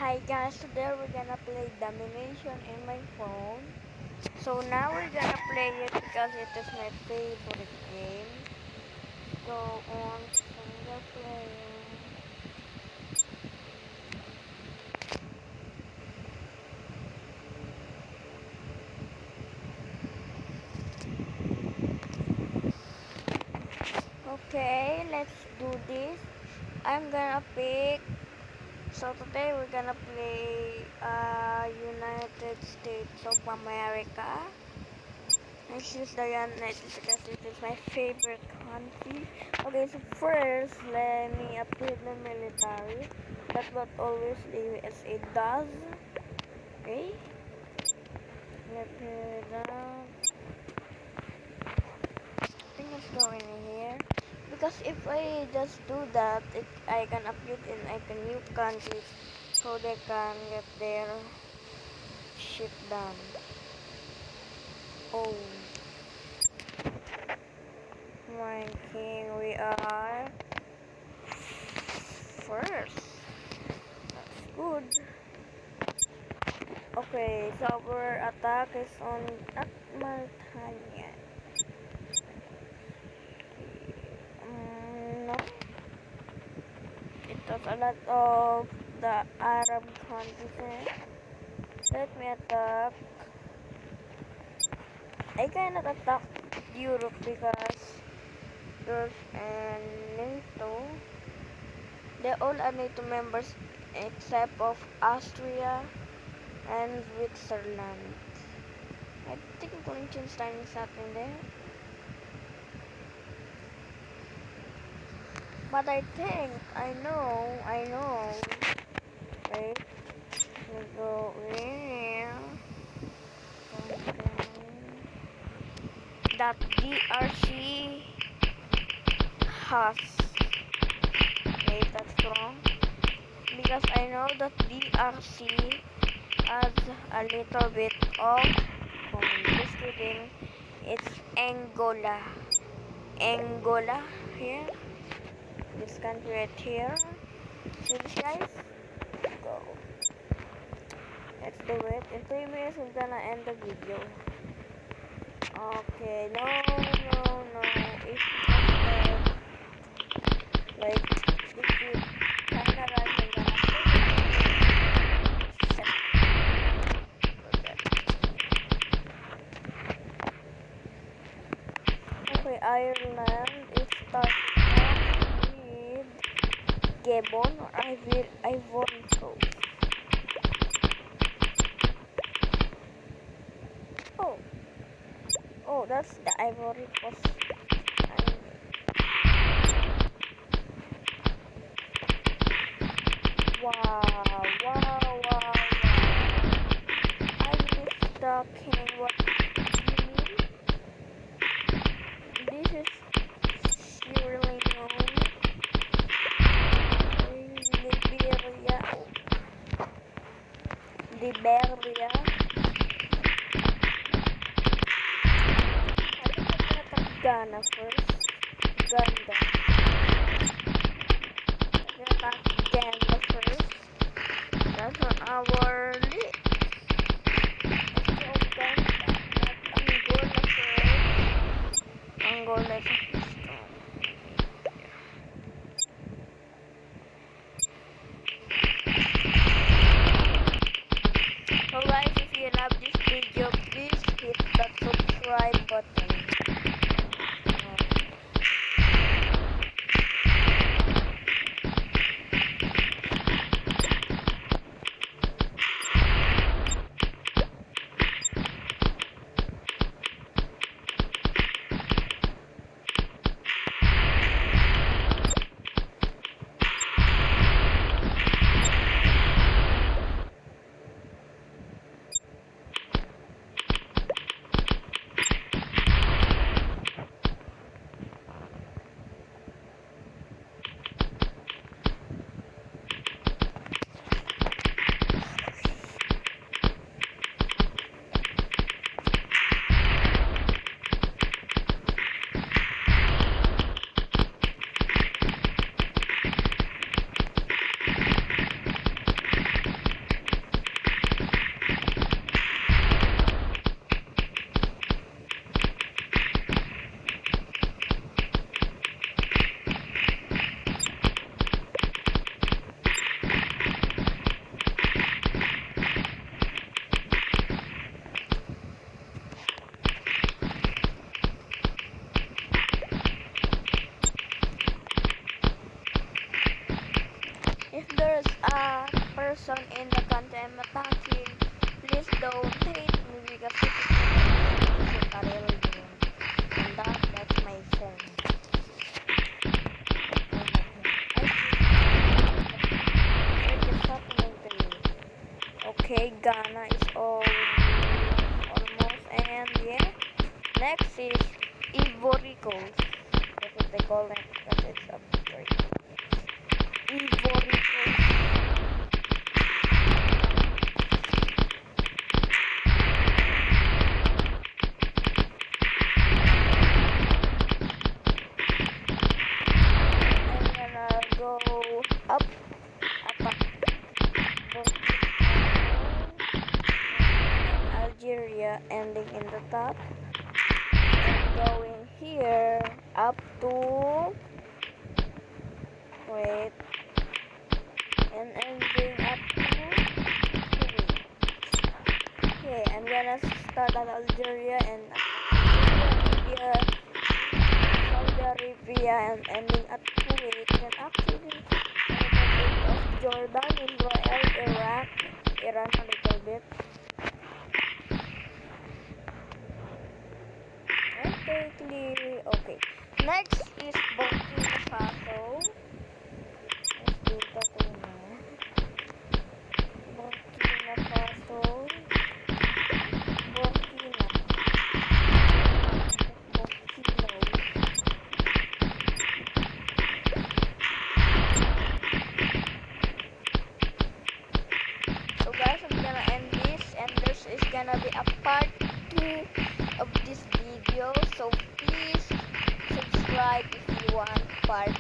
Hi guys, today we're gonna play Domination in my phone. So now we're gonna play it because it is my favorite game. Go on single player. Okay, let's do this. I'm gonna pick. So today we're gonna play United States of America. I choose the United States because it is my favorite country. Okay, so first, let me upgrade the military. That's what always the USA does. Okay? Let me down. I think let's go in here. Because if I just do that, I can upgrade in like a new country so they can get their shit done. Oh, my king, we are first. That's good. Okay, so our attack is on Maltania. No, it was a lot of the Arab countries there. Let me attack. I cannot attack Europe because there's a NATO. They all are NATO members except of Austria and Switzerland. I think Liechtenstein is not in there. But I think I know. Wait, we go here. Okay. That DRC has. Wait, that's wrong. Because I know that DRC has a little bit of. Just kidding. It's Angola. Angola here. This country right here. See this, guys? Go. Let's do it. In 3 minutes, we're gonna end the video. Okay, no. If like, if you kinda rush and gonna okay, Ireland is starting off with Gabon or Ivory Coast. Oh, that's the Ivory Coast. Wow. I missed the king. What do you mean? This is Sierra Leone, Liberia. I think I'm gonna attack Ghana first. Uganda. I'm gonna attack Ghana first. That's on our list. Let's go Uganda. Not Angola first. Angola is strong. So guys, if you love this video, please hit the subscribe button. if there's a person in the country I'm attacking, please don't hate me because this is a real game. And that's my friend. What's happening to you? Okay, Ghana is all almost, and yeah. Next is Ivory Coast. That's what they call it because it's a very Ivory Coast. I'm gonna go up, Algeria, ending in the top, and going here up to wait, and ending up to Kuwait. Okay, I'm gonna start at Algeria and Arabia, Saudi Arabia, and ending at Kuwait, and actually a little bit of Jordan, Israel, Iraq, Iran a little bit. Okay. Next is Burkina Faso. Let's do that one now. Burkina Faso. Burkina. So guys, I'm gonna end this, and this is gonna be a part 2 of this video. So please subscribe if you want part